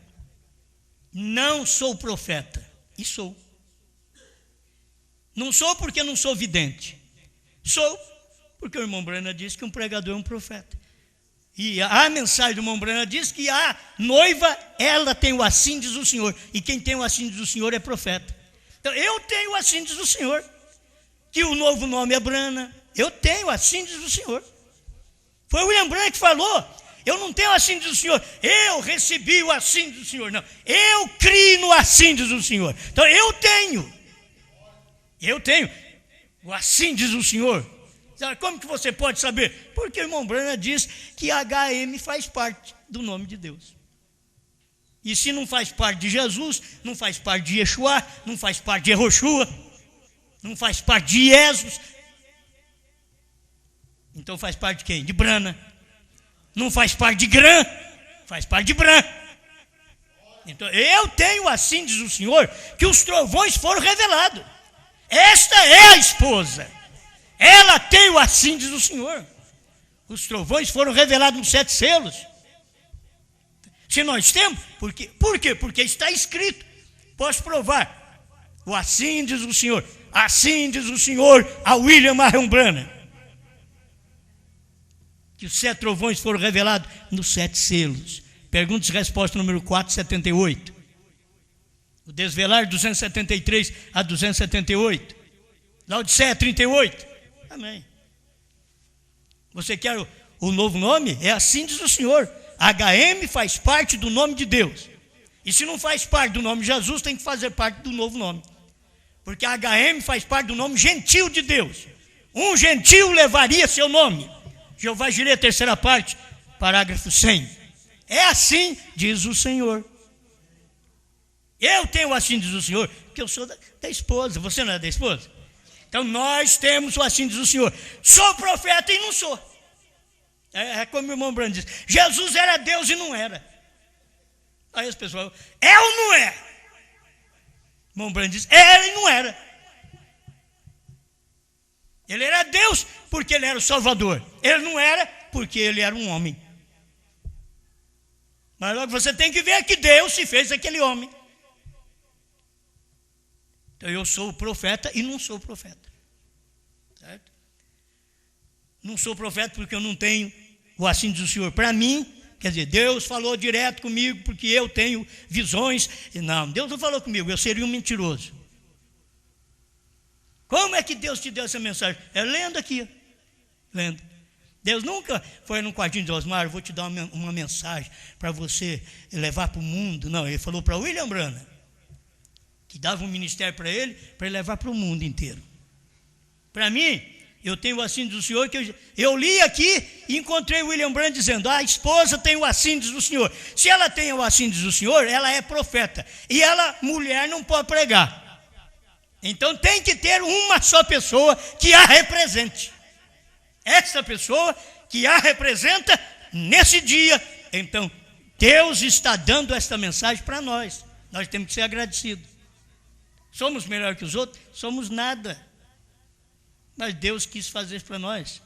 Não sou profeta, e sou. Não sou porque não sou vidente. Sou porque o irmão Brana disse que um pregador é um profeta. E a mensagem do irmão Brana diz que a noiva, ela tem o assim diz o Senhor. E quem tem o assim diz o Senhor é profeta. Então eu tenho o assim diz o Senhor. Que o novo nome é Brana. Eu tenho assim diz o Senhor. Foi o William Brana que falou. Eu não tenho assim diz o Senhor. Eu recebi o assim diz o Senhor. Não. Eu crio no assim diz o Senhor. Então eu tenho. O assim diz o Senhor. Como que você pode saber? Porque o irmão Brana diz que HM faz parte do nome de Deus. E se não faz parte de Jesus, não faz parte de Yeshua, não faz parte de Yehoshua, não faz parte de Jesus, então faz parte de quem? De Brana. Não faz parte de Gran, faz parte de Bran. Então eu tenho assim diz o Senhor, que os trovões foram revelados. Esta é a esposa. Ela tem o assim diz o Senhor. Os trovões foram revelados nos 7 selos. Se nós temos, por quê? Porque está escrito. Posso provar. O assim diz o Senhor. Assim diz o Senhor a William Marion Branham. Que os 7 trovões foram revelados nos 7 selos. Perguntas e resposta número 478. O Desvelar 273 a 278. Laodiceia 38. Amém. Você quer o novo nome? É assim diz o Senhor. HM faz parte do nome de Deus. E se não faz parte do nome de Jesus, tem que fazer parte do novo nome. Porque HM faz parte do nome gentil de Deus. Um gentil levaria seu nome. Jeová Jireh, terceira parte, parágrafo 100. É assim diz o Senhor. Eu tenho assim diz o Senhor, que eu sou da esposa. Você não é da esposa? Então nós temos o assim diz o Senhor. Sou profeta e não sou. É como o irmão Brando diz. Jesus era Deus e não era. Aí as pessoas, é ou não é? O irmão Brando diz, era e não era. Ele era Deus porque ele era o Salvador. Ele não era porque ele era um homem. Mas logo você tem que ver que Deus se fez aquele homem. Então eu sou o profeta e não sou profeta. Certo? Não sou profeta porque eu não tenho o assim diz o Senhor. Para mim, quer dizer, Deus falou direto comigo porque eu tenho visões. Não, Deus não falou comigo, eu seria um mentiroso. Como é que Deus te deu essa mensagem? É lendo aqui. Lendo. Deus nunca foi num quartinho de Osmar, vou te dar uma mensagem para você levar para o mundo. Não, ele falou para William Branham que dava um ministério para ele levar para o mundo inteiro. Para mim, eu tenho o assídio do Senhor, que eu li aqui e encontrei o William Branham dizendo, a esposa tem o assídio do Senhor. Se ela tem o assídio do Senhor, ela é profeta. E ela, mulher, não pode pregar. Então tem que ter uma só pessoa que a represente. Essa pessoa que a representa nesse dia. Então, Deus está dando esta mensagem para nós. Nós temos que ser agradecidos. Somos melhor que os outros? Somos nada. Mas Deus quis fazer isso para nós.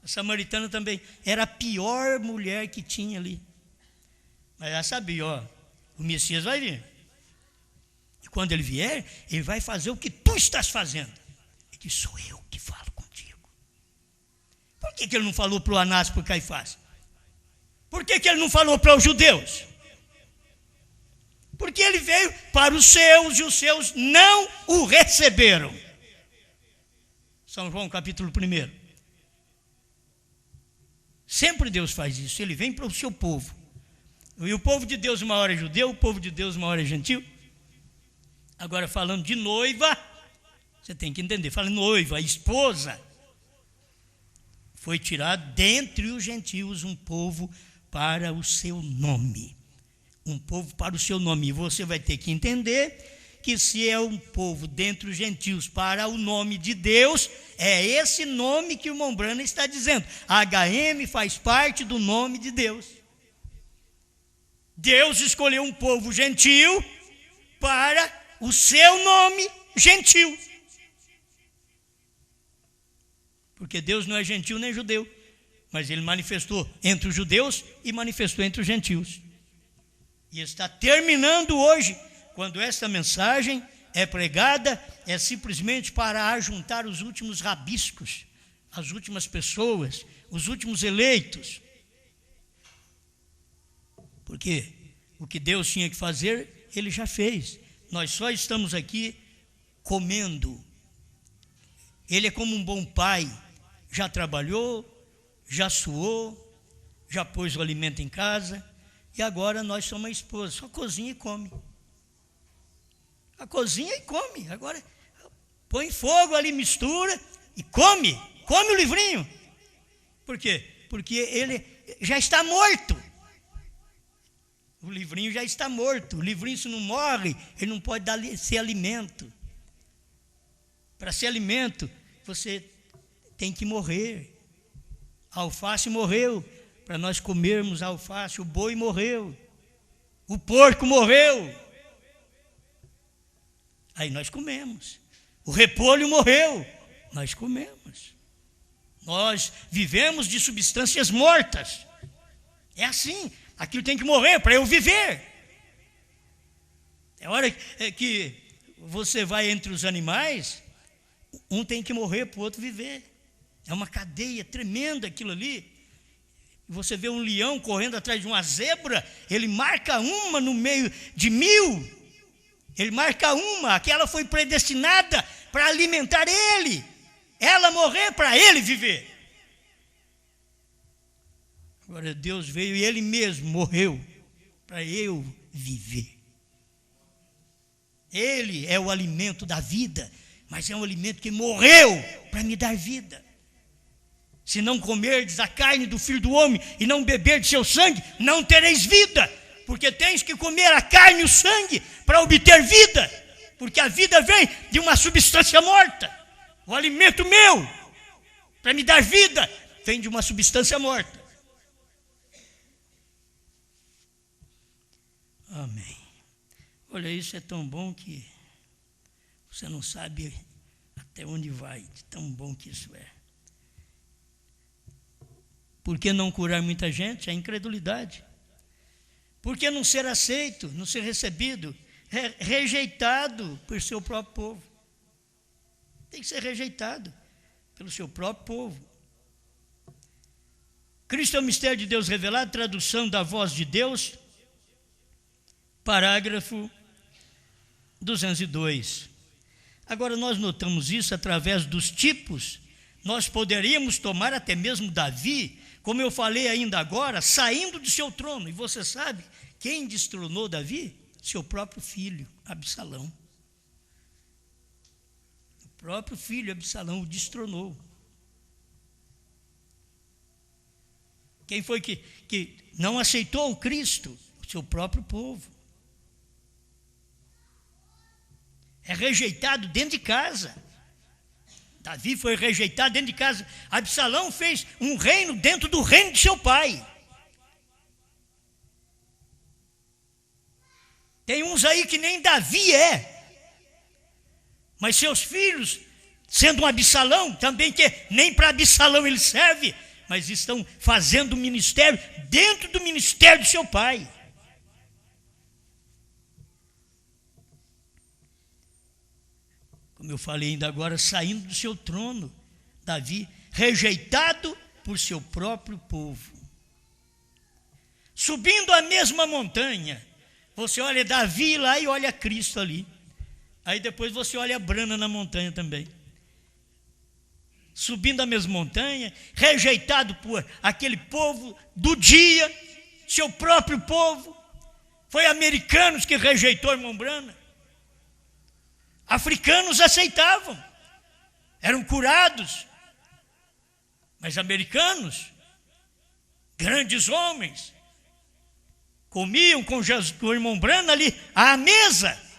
A samaritana também era a pior mulher que tinha ali. Mas ela sabia, o Messias vai vir. E quando ele vier, ele vai fazer o que tu estás fazendo. Ele disse, sou eu que falo contigo. Por que ele não falou para o Anás e para o Caifás? Por que ele não falou para os judeus? Porque ele veio para os seus e os seus não o receberam. São João capítulo 1. Sempre Deus faz isso, ele vem para o seu povo. E o povo de Deus uma hora é judeu, o povo de Deus uma hora é gentil. Agora falando de noiva, você tem que entender, fala noiva, a esposa. Foi tirado dentre os gentios um povo para o seu nome. Um povo para o seu nome. E você vai ter que entender que se é um povo dentre os gentios para o nome de Deus, é esse nome que o irmão Branham está dizendo. A HM faz parte do nome de Deus. Deus escolheu um povo gentil para o seu nome gentil. Porque Deus não é gentil nem judeu, mas ele manifestou entre os judeus e manifestou entre os gentios. E está terminando hoje, quando esta mensagem é pregada, é simplesmente para ajuntar os últimos rabiscos, as últimas pessoas, os últimos eleitos. Porque o que Deus tinha que fazer, ele já fez. Nós só estamos aqui comendo. Ele é como um bom pai, já trabalhou, já suou, já pôs o alimento em casa, e agora nós somos a esposa, só cozinha e come. A cozinha e come. Agora põe fogo ali, mistura e come o livrinho. Por quê? Porque ele já está morto. O livrinho já está morto. O livrinho, se não morre, ele não pode ser alimento. Para ser alimento, você tem que morrer. A alface morreu para nós comermos a alface. O boi morreu. O porco morreu. Aí nós comemos. O repolho morreu. Nós comemos. Nós vivemos de substâncias mortas. É assim. Aquilo tem que morrer para eu viver. É hora que você vai entre os animais, um tem que morrer para o outro viver. É uma cadeia tremenda aquilo ali. Você vê um leão correndo atrás de uma zebra, ele marca uma no meio de 1000. Ele marca uma, aquela foi predestinada para alimentar ele. Ela morrer para ele viver. Agora Deus veio e ele mesmo morreu para eu viver. Ele é o alimento da vida, mas é um alimento que morreu para me dar vida. Se não comerdes a carne do Filho do Homem e não beberdes seu sangue, não tereis vida. Porque tens que comer a carne e o sangue para obter vida. Porque a vida vem de uma substância morta. O alimento meu, para me dar vida, vem de uma substância morta. Amém. Olha, isso é tão bom que você não sabe até onde vai, de tão bom que isso é. Por que não curar muita gente? É incredulidade. Por que não ser aceito, não ser recebido? Rejeitado por seu próprio povo. Tem que ser rejeitado pelo seu próprio povo. Cristo é o mistério de Deus revelado, tradução da voz de Deus, parágrafo 202. Agora nós notamos isso através dos tipos. Nós poderíamos tomar até mesmo Davi, como eu falei ainda agora, saindo de seu trono. E você sabe quem destronou Davi? Seu próprio filho, Absalão. próprio filho Absalão o destronou. Quem foi que não aceitou o Cristo? O seu próprio povo. É rejeitado dentro de casa. Davi foi rejeitado dentro de casa. Absalão fez um reino dentro do reino de seu pai. Tem uns aí que nem Davi é. Mas seus filhos, sendo um Absalão, também que nem para Absalão ele serve, mas estão fazendo um ministério dentro do ministério de seu pai. Como eu falei ainda agora, saindo do seu trono, Davi, rejeitado por seu próprio povo. Subindo a mesma montanha, você olha Davi lá e olha Cristo ali. Aí depois você olha a Brana na montanha também. Subindo a mesma montanha, rejeitado por aquele povo do dia, seu próprio povo. Foi americanos que rejeitou o irmão Brana. Africanos aceitavam, eram curados. Mas americanos, grandes homens, comiam com o irmão Brana ali à mesa.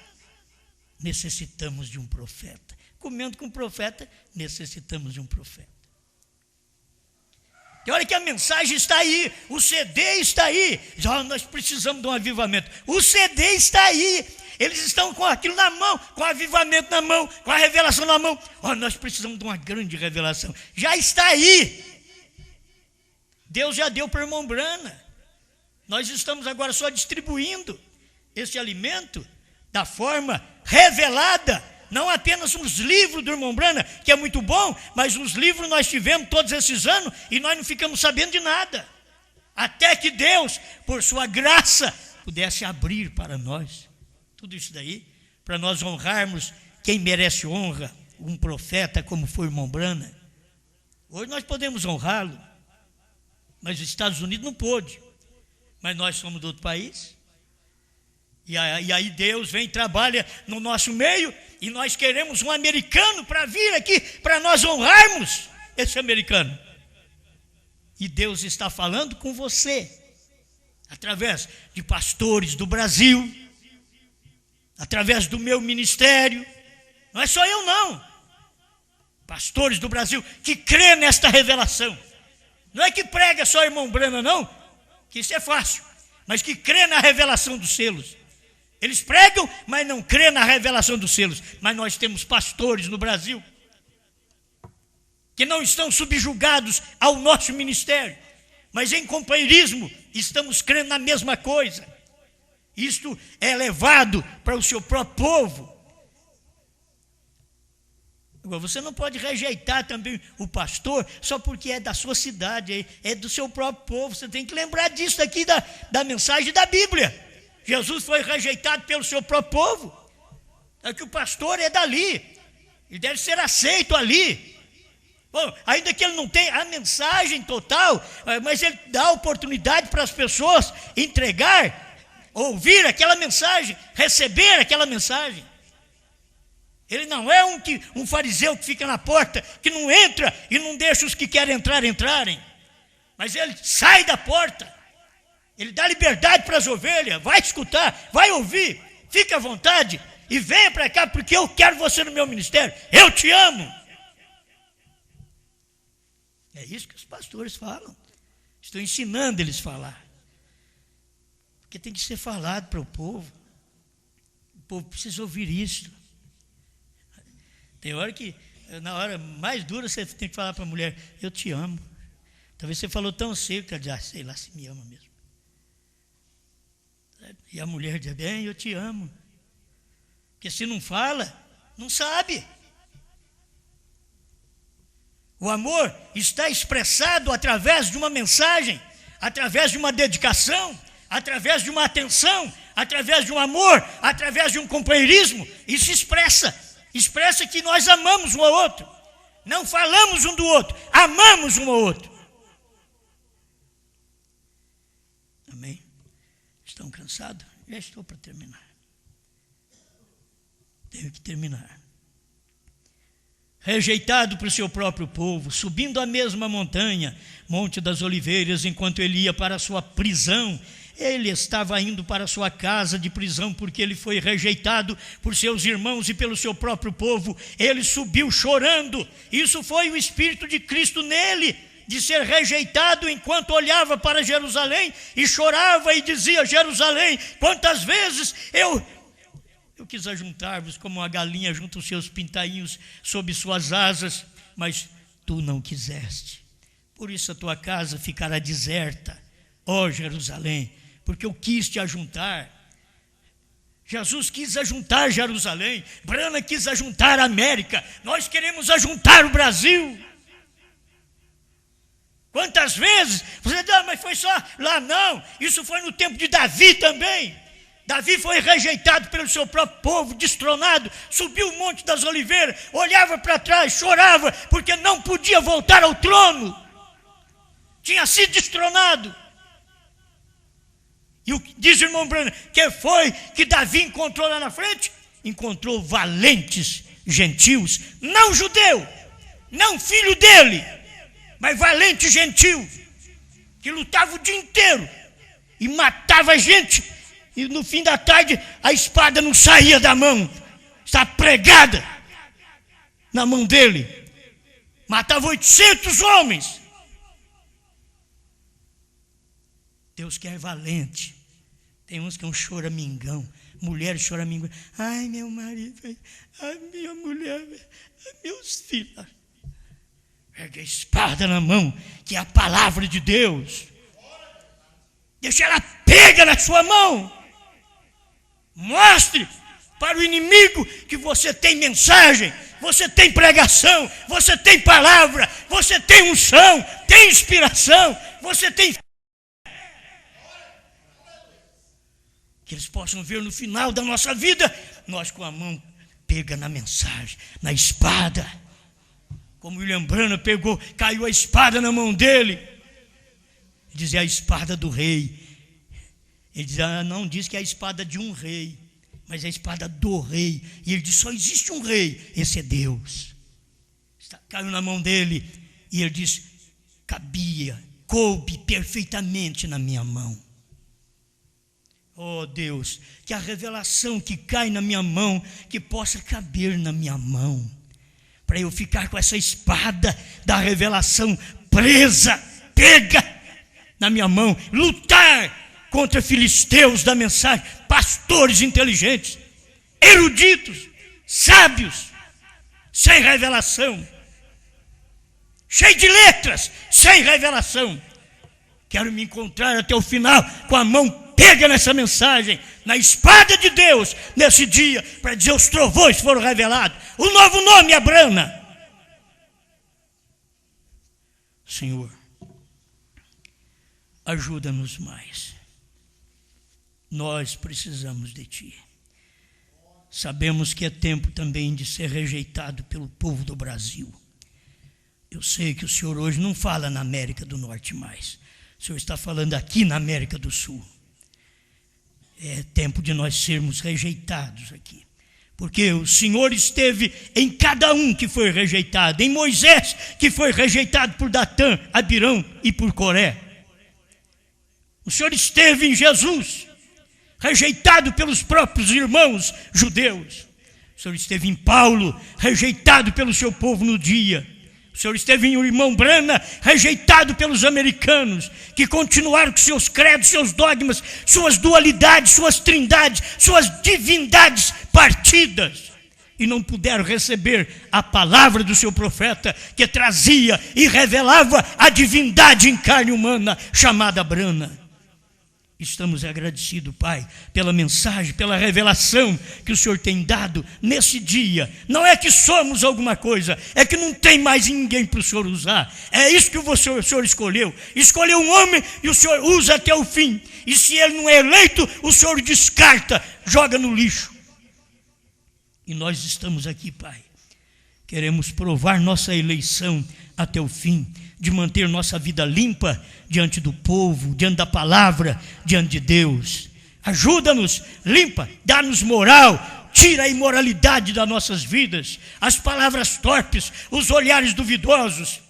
Necessitamos de um profeta. Comendo com o profeta, necessitamos de um profeta. E olha que a mensagem está aí, o CD está aí. Nós precisamos de um avivamento. O CD está aí. Eles estão com aquilo na mão, com o avivamento na mão, com a revelação na mão. Nós precisamos de uma grande revelação. Já está aí. Deus já deu para o irmão Brana. Nós estamos agora só distribuindo esse alimento da forma revelada. Não apenas os livros do irmão Brana, que é muito bom, mas os livros nós tivemos todos esses anos e nós não ficamos sabendo de nada. Até que Deus, por sua graça, pudesse abrir para nós tudo isso daí, para nós honrarmos quem merece honra, um profeta como foi o irmão Brana. Hoje nós podemos honrá-lo, mas os Estados Unidos não pôde. Mas nós somos de outro país. E aí Deus vem e trabalha no nosso meio, e nós queremos um americano para vir aqui, para nós honrarmos esse americano. E Deus está falando com você, através de pastores do Brasil, através do meu ministério. Não é só eu não. Pastores do Brasil que crê nesta revelação. Não é que prega só irmão Brana não, que isso é fácil, mas que crê na revelação dos selos. Eles pregam, mas não crê na revelação dos selos. Mas nós temos pastores no Brasil que não estão subjugados ao nosso ministério, mas em companheirismo estamos crendo na mesma coisa. Isto é levado para o seu próprio povo. Agora, você não pode rejeitar também o pastor só porque é da sua cidade, é do seu próprio povo. Você tem que lembrar disso aqui da mensagem da Bíblia. Jesus foi rejeitado pelo seu próprio povo. É que o pastor é dali, ele deve ser aceito ali. Bom, ainda que ele não tenha a mensagem total, mas ele dá oportunidade para as pessoas entregar, ouvir aquela mensagem, receber aquela mensagem. Ele não é um fariseu que fica na porta, que não entra e não deixa os que querem entrar entrarem. Mas ele sai da porta. Ele dá liberdade para as ovelhas. Vai escutar, vai ouvir. Fique à vontade e venha para cá porque eu quero você no meu ministério. Eu te amo. É isso que os pastores falam. Estou ensinando eles a falar. Porque tem que ser falado para o povo. O povo precisa ouvir isso. Tem hora que, na hora mais dura, você tem que falar para a mulher, eu te amo. Talvez você falou tão cedo que ela diz, sei lá se me ama mesmo. E a mulher diz, bem, eu te amo. Porque se não fala, não sabe. O amor está expressado através de uma mensagem, através de uma dedicação, através de uma atenção, através de um amor, através de um companheirismo. Isso expressa que nós amamos um ao outro. Não falamos um do outro, amamos um ao outro. Amém? Estão cansados? Já estou para terminar. Tenho que terminar. rejeitado por seu próprio povo, subindo a mesma montanha, Monte das Oliveiras, enquanto ele ia para a sua prisão. Ele estava indo para a sua casa de prisão porque ele foi rejeitado por seus irmãos e pelo seu próprio povo. Ele subiu chorando. Isso foi o Espírito de Cristo nele, de ser rejeitado, enquanto olhava para Jerusalém e chorava e dizia: Jerusalém, quantas vezes eu quis ajuntar-vos como uma galinha junta os seus pintainhos sob suas asas, mas tu não quiseste. Por isso a tua casa ficará deserta, ó Jerusalém, porque eu quis te ajuntar. Jesus quis ajuntar Jerusalém, Brana quis ajuntar a América, nós queremos ajuntar o Brasil. Quantas vezes você diz: mas foi só lá? Não, isso foi no tempo de Davi também. Davi foi rejeitado pelo seu próprio povo, destronado, subiu o Monte das Oliveiras, olhava para trás, chorava, porque não podia voltar ao trono, tinha sido destronado. E diz o irmão Brana, que foi que Davi encontrou lá na frente? Encontrou valentes gentios, não judeu, não filho dele, mas valente gentil, que lutava o dia inteiro e matava gente, e no fim da tarde a espada não saía da mão, está pregada na mão dele, matava 800 homens. Deus quer valente. Tem uns que é um choramingão, mulheres choramingão. Ai, meu marido, ai, minha mulher, ai, meus filhos. Pega a espada na mão, que é a palavra de Deus. Deixa ela pega na sua mão. Mostre para o inimigo que você tem mensagem, você tem pregação, você tem palavra, você tem unção, tem inspiração, você tem fé. Que eles possam ver no final da nossa vida, nós com a mão pega na mensagem, na espada. Como William Branham pegou, caiu a espada na mão dele. Dizia: a espada do rei. Ele dizia: não diz que é a espada de um rei, mas é a espada do rei. E ele diz: só existe um rei, esse é Deus. Caiu na mão dele e ele diz: coube perfeitamente na minha mão. Oh Deus, que a revelação que cai na minha mão, que possa caber na minha mão, para eu ficar com essa espada da revelação presa, pega na minha mão, lutar contra filisteus da mensagem, pastores inteligentes, eruditos, sábios, sem revelação, cheio de letras, sem revelação. Quero me encontrar até o final com a mão pega nessa mensagem, na espada de Deus, nesse dia, para dizer: os trovões foram revelados, o novo nome é Brana. Senhor, ajuda-nos mais. Nós precisamos de Ti. Sabemos que é tempo também de ser rejeitado pelo povo do Brasil. Eu sei que o Senhor hoje não fala na América do Norte mais. O Senhor está falando aqui na América do Sul. É tempo de nós sermos rejeitados aqui. Porque o Senhor esteve em cada um que foi rejeitado. Em Moisés, que foi rejeitado por Datã, Abirão e por Coré. O Senhor esteve em Jesus, rejeitado pelos próprios irmãos judeus. O Senhor esteve em Paulo, rejeitado pelo seu povo no dia. O Senhor esteve em o irmão Brana, rejeitado pelos americanos, que continuaram com seus credos, seus dogmas, suas dualidades, suas trindades, suas divindades partidas, e não puderam receber a palavra do seu profeta, que trazia e revelava a divindade em carne humana, chamada Brana. Estamos agradecidos, Pai, pela mensagem, pela revelação que o Senhor tem dado nesse dia. Não é que somos alguma coisa, é que não tem mais ninguém para o Senhor usar. É isso que o Senhor escolheu. Escolheu um homem e o Senhor usa até o fim. E se ele não é eleito, o Senhor descarta, joga no lixo. E nós estamos aqui, Pai. Queremos provar nossa eleição até o fim, de manter nossa vida limpa diante do povo, diante da palavra, diante de Deus. Ajuda-nos, limpa, dá-nos moral, Tira a imoralidade das nossas vidas, as palavras torpes, os olhares duvidosos.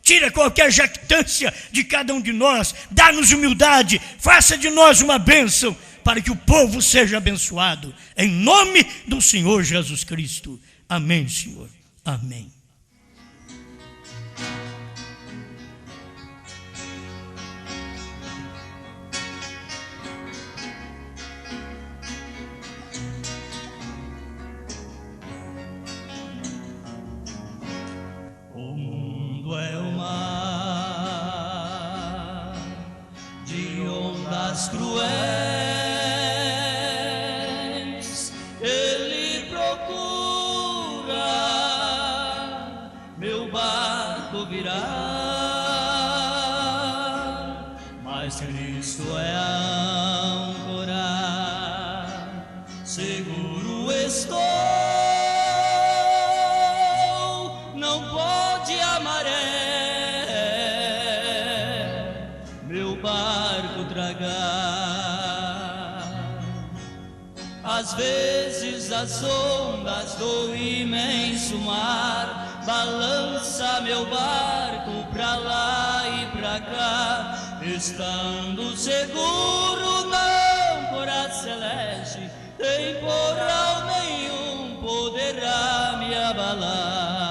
Tira qualquer jactância de cada um de nós. Dá-nos humildade, faça de nós uma bênção, para que o povo seja abençoado. Em nome do Senhor Jesus Cristo. Amém, Senhor. Amém. O mundo é o mar de ondas cruéis. Ele procura meu barco virar, mas Cristo é a âncora, seguro estou. Não pode a maré meu barco tragar. Às vezes as ondas do imenso mar balança meu barco pra lá e pra cá, estando seguro na âncora celeste, temporal nenhum poderá me abalar.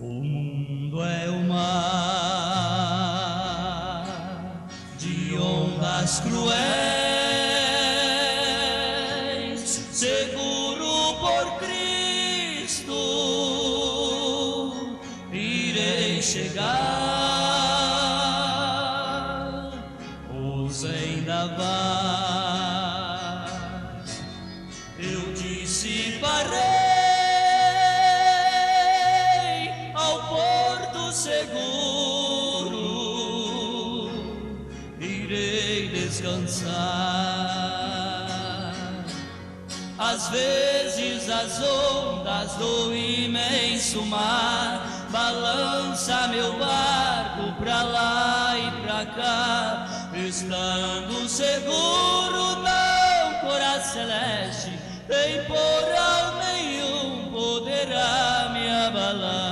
O mundo é o mar de ondas cruéis, seguro por Cristo irei chegar. Os vendavais eu dissiparei, seguro irei descansar. Às vezes as ondas do imenso mar balança meu barco pra lá e pra cá, estando seguro na âncora celeste, temporal nenhum poderá me abalar.